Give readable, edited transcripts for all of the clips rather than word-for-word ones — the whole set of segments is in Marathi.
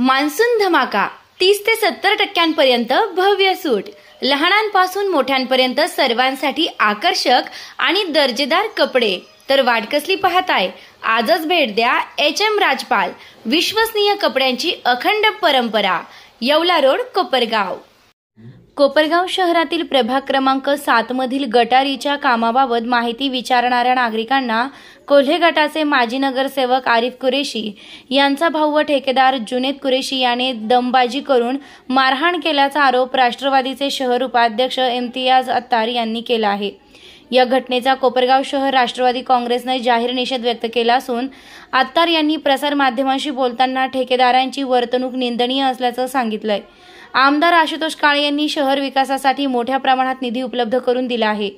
मान्सून धमाका 30 ते 70% भव्य सूट, लहानांपासून मोठ्यांपर्यंत सर्वांसाठी आकर्षक आणि दर्जेदार कपडे। तर वाट कसली पाहताय? आजच भेट द्या HM राजपाल, विश्वसनीय कपड्यांची अखंड परंपरा, येवला रोड, कोपरगाव। कोपरगाव शहरातील प्रभाग क्रमांक 7 मधील गटारीच्या कामाबाबत माहिती विचारणाऱ्या नागरिकांना कोल्हे गटाचे माजी नगरसेवक आरिफ कुरेशी यांचा भाऊ व ठेकेदार जुनेद कुरेशी याने दमबाजी करून मारहाण केल्याचा आरोप राष्ट्रवादीचे शहर उपाध्यक्ष इम्तियाज अत्तार यांनी केला आहे। या घटनेचा कोपरगाव शहर राष्ट्रवादी काँग्रेसने जाहीर निषेध व्यक्त केला असून अत्तार यांनी प्रसार माध्यमांशी बोलताना ठेकेदारांची वर्तणूक निंदनीय असल्याचं सांगितलंय। आमदार आशुतोष काळे यांनी शहर विकासासाठी मोठ्या प्रमाणात निधी उपलब्ध करून दिला आहे।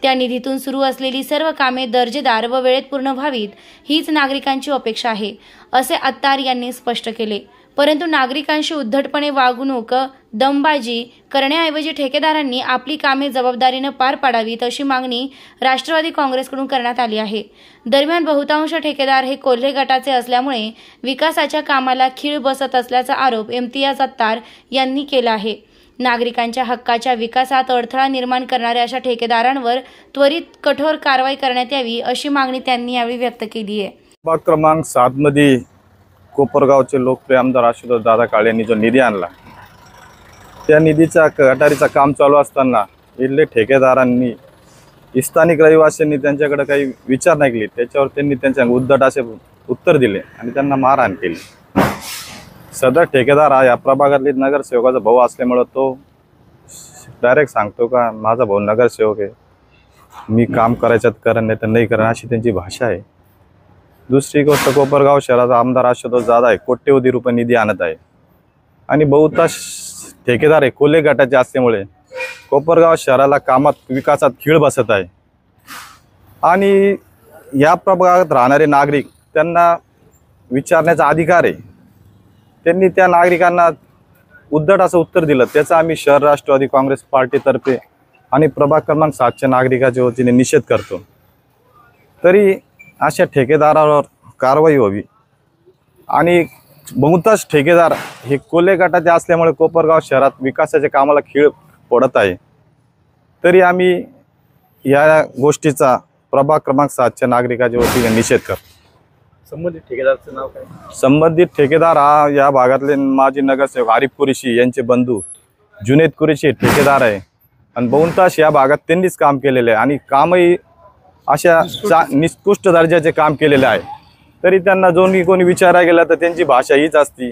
त्या निधीतून सुरू असलेली सर्व कामे दर्जेदार व वेळेत पूर्ण व्हावीत हीच नागरिकांची अपेक्षा आहे, असे अत्तार यांनी स्पष्ट केले। परंतु नागरिकांशी उद्धटपणे वागणूक, दमबाजी करण्याऐवजी ठेकेदारांनी आपली कामे जबाबदारीने पार पाडावीत अशी मागणी राष्ट्रवादी काँग्रेसकडून करण्यात आली आहे। दरम्यान बहुतांश ठेकेदार हे कोल्हे गटाचे असल्यामुळे विकासाच्या कामाला खीळ बसत असल्याचा आरोप इम्तियाज अत्तार यांनी केला आहे। नागरिकांच्या हक्काच्या विकासात अडथळा निर्माण करणाऱ्या अशा ठेकेदारांवर त्वरित कठोर कारवाई करण्यात यावी अशी मागणी त्यांनी यावेळी व्यक्त केली आहे। प्रभाग क्रमांक 7 मध्ये कोपरगावचे लोकप्रिय आमदार आशुतोष दादा काळे यांनी जो निधी आणला, त्या निधीच्या गटारीचं काम चालू असताना इथले ठेकेदारांनी स्थानिक रहिवाशांनी त्यांच्याकडे काही विचार नाही केले, त्याच्यावर त्यांनी त्यांच्या उद्धट असे उत्तर दिले आणि त्यांना मारहाण केली। सदर ठेकेदार हा या प्रभागातले नगरसेवकाचा भाऊ असल्यामुळे तो डायरेक्ट सांगतो का माझा भाऊ नगरसेवक आहे, मी काम करायच्यात करण नाही तर नाही करण, अशी त्यांची भाषा आहे। दुसरी गोष्ट, कोपरगाव शहराचा आमदार आशुतोष दादा आहे, कोट्यवधी रुपये निधी आणत आहे आणि बहुतांश ठेकेदार आहे कोल्हे गटाचे असल्यामुळे कोपरगाव शहराला कामात विकासात खीळ बसत आहे आणि या प्रभागात राहणारे नागरिक त्यांना विचारण्याचा अधिकार आहे। त्यांनी त्या नागरिकांना उद्धट असं उत्तर दिलं, त्याचा आम्ही शहर राष्ट्रवादी काँग्रेस पार्टीतर्फे आणि प्रभाग क्रमांक 7च्या नागरिकाच्या वतीने निषेध करतो। तरी अशा ठेकेदारावर कारवाई व्हावी आणि बहुतांश ठेकेदार हे कोल्हे गटाचे असल्यामुळे कोपरगाव शहरात विकासाच्या कामाला खीळ पडत आहे। तरी आम्ही या गोष्टीचा प्रभाग क्रमांक 7च्या नागरिकाच्या वतीने निषेध करतो। संबंधित ठेकेदाराचं नाव काय? संबंधित ठेकेदार हा या भागातले माजी नगरसेवक आरिफ कुरेशी यांचे बंधू जुनेद कुरेशी ठेकेदार आहे आणि बहुतांश या भागात त्यांनीच काम केलेले आहे आणि कामही अशा निकृष्ट दर्जाचे काम केलेले आहे। तरी त्यांना कोणी विचारायला गेला तर त्यांची भाषा हीच असती,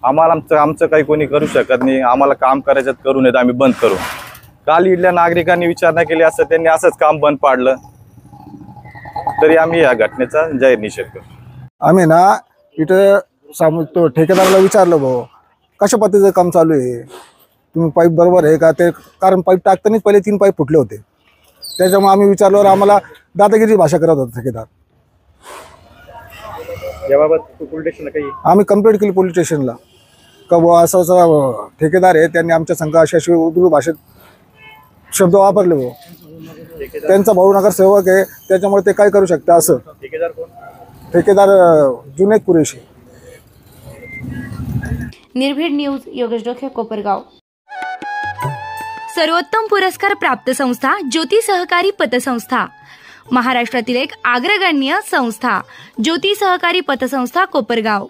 आम्हाला आमचं काही कोणी करू शकत नाही, आम्हाला काम करायच्यात करू नये तर आम्ही बंद करू। काल इथल्या नागरिकांनी विचारणा केली असं त्यांनी असंच काम बंद पाडलं, तरी आम्ही या घटनेचा जाहीर निषेध करतो। आम्ही ना इथं तो ठेकेदाराला विचारलं, भाऊ कशा पद्धतीचं काम चालू आहे, तुम्ही पाईप बरोबर आहे का ते, कारण पाईप टाकतानाच पहिले 3 पाईप फुटले होते, त्याच्यामुळे आम्ही विचारल्यावर आम्हाला दादागिरीची भाषा करत होता ठेकेदार। याबाबत पोलीस स्टेशनला काही आम्ही कंप्लेंट केली पोलीस स्टेशनला का बुवा असं असं ठेकेदार आहे, त्यांनी आमच्या संघ अशा उर्दू भाषेत शब्द वापरले, भाऊ त्यांचा भाऊ नगरसेवक आहे त्याच्यामुळे ते काय करू शकते असं। ठेकेदार कोण? ठेकेदार जुनेद कुरेशी। निर्भीड न्यूज, योगेश डोके, कोपरगाव। सर्वोत्तम पुरस्कार प्राप्त संस्था ज्योती सहकारी पतसंस्था, महाराष्ट्रातील एक अग्रगण्य संस्था ज्योती सहकारी पतसंस्था, कोपरगाव।